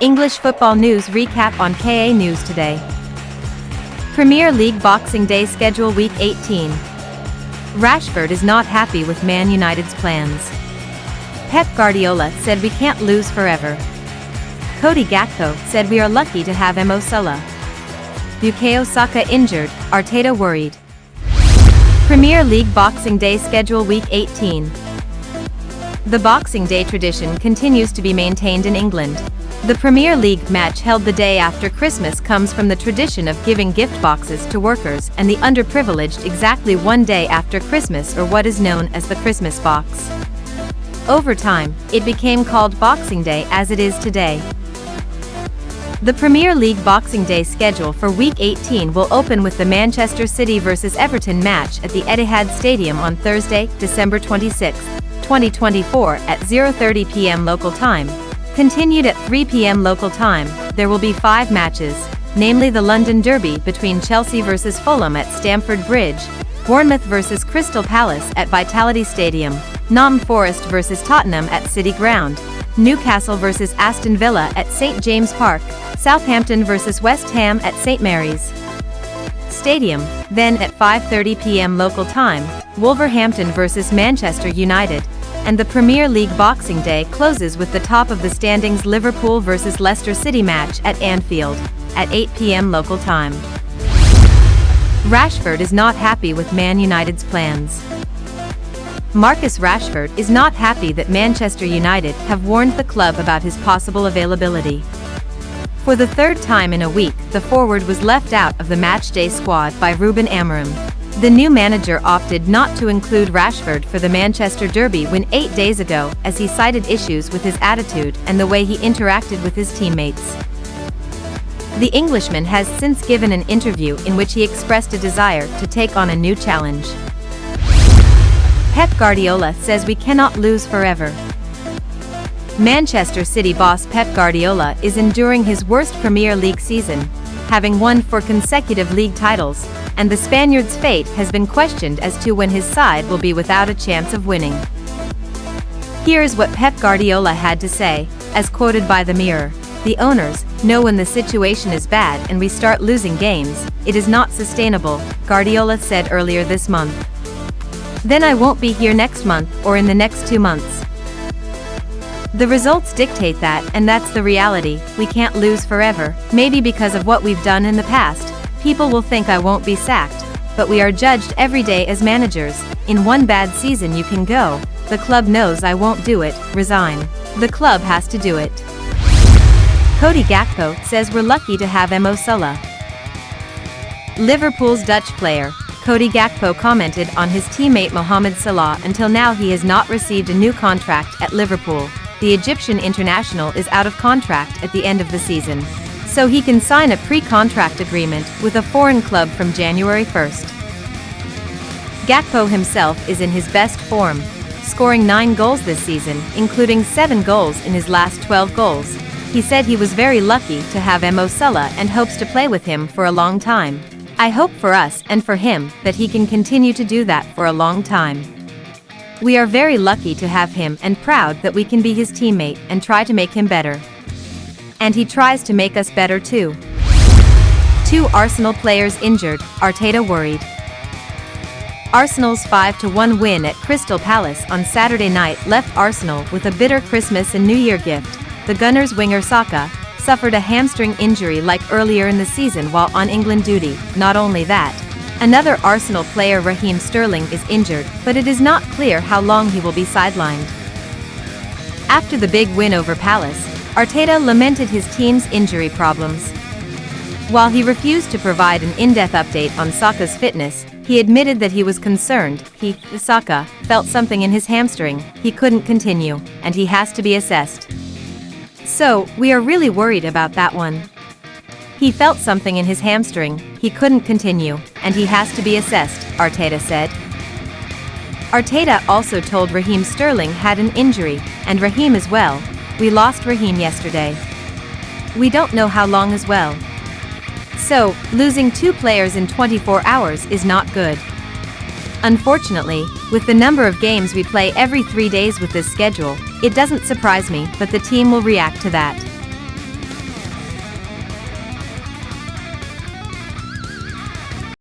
English football news recap on KA News today. Premier League Boxing Day schedule Week 18. Rashford is not happy with Man United's plans. Pep Guardiola said we can't lose forever. Cody Gakpo said we are lucky to have Mo Salah. Bukayo Saka injured, Arteta worried. Premier League Boxing Day schedule Week 18. The Boxing Day tradition continues to be maintained in England. The Premier League match held the day after Christmas comes from the tradition of giving gift boxes to workers and the underprivileged exactly one day after Christmas, or what is known as the Christmas box. Over time, it became called Boxing Day as it is today. The Premier League Boxing Day schedule for Week 18 will open with the Manchester City vs Everton match at the Etihad Stadium on Thursday, December 26, 2024 at 0:30 p.m. local time. Continued at 3 p.m. local time, there will be 5 matches, namely the London Derby between Chelsea vs Fulham at Stamford Bridge, Bournemouth vs Crystal Palace at Vitality Stadium, Nottingham Forest vs Tottenham at City Ground, Newcastle vs Aston Villa at St James Park, Southampton vs West Ham at St Mary's Stadium. Then at 5:30 p.m. local time, Wolverhampton vs Manchester United. And the Premier League Boxing Day closes with the top of the standings Liverpool vs Leicester City match at Anfield, at 8 p.m. local time. Rashford is not happy with Man United's plans. Marcus Rashford is not happy that Manchester United have warned the club about his possible availability. For the third time in a week, the forward was left out of the matchday squad by Ruben Amorim. The new manager opted not to include Rashford for the Manchester Derby win 8 days ago, as he cited issues with his attitude and the way he interacted with his teammates. The Englishman has since given an interview in which he expressed a desire to take on a new challenge. Pep Guardiola says we cannot lose forever. Manchester City boss Pep Guardiola is enduring his worst Premier League season, having won 4 consecutive league titles, and the Spaniard's fate has been questioned as to when his side will be without a chance of winning. Here's what Pep Guardiola had to say, as quoted by the Mirror. "The owners know when the situation is bad and we start losing games, it is not sustainable," Guardiola said earlier this month. "Then I won't be here next month or in the next 2 months. The results dictate that, and that's the reality. We can't lose forever, maybe because of what we've done in the past. People will think I won't be sacked, but we are judged every day as managers. In one bad season you can go. The club knows I won't do it, resign. The club has to do it." Cody Gakpo says we're lucky to have Mo Salah. Liverpool's Dutch player, Cody Gakpo, commented on his teammate Mohamed Salah. Until now he has not received a new contract at Liverpool. The Egyptian international is out of contract at the end of the season, so he can sign a pre-contract agreement with a foreign club from January 1st. Gakpo himself is in his best form, scoring 9 goals this season, including 7 goals in his last 12 goals. He said he was very lucky to have Mo Salah and hopes to play with him for a long time. "I hope for us and for him that he can continue to do that for a long time. We are very lucky to have him and proud that we can be his teammate and try to make him better. And he tries to make us better too." 2 Arsenal players injured, Arteta worried. Arsenal's 5-1 win at Crystal Palace on Saturday night left Arsenal with a bitter Christmas and New Year gift. The Gunners' winger Saka suffered a hamstring injury like earlier in the season while on England duty. Not only that, another Arsenal player, Raheem Sterling, is injured, but it is not clear how long he will be sidelined. After the big win over Palace, Arteta lamented his team's injury problems. While he refused to provide an in-depth update on Saka's fitness, he admitted that he was concerned. Saka felt something in his hamstring, he couldn't continue, and he has to be assessed. "So, we are really worried about that one. He felt something in his hamstring, he couldn't continue, and he has to be assessed," Arteta said. Arteta also told Raheem Sterling had an injury, and Raheem as well. "We lost Raheem yesterday. We don't know how long as well. So, losing 2 players in 24 hours is not good. Unfortunately, with the number of games we play every 3 days with this schedule, it doesn't surprise me, but the team will react to that.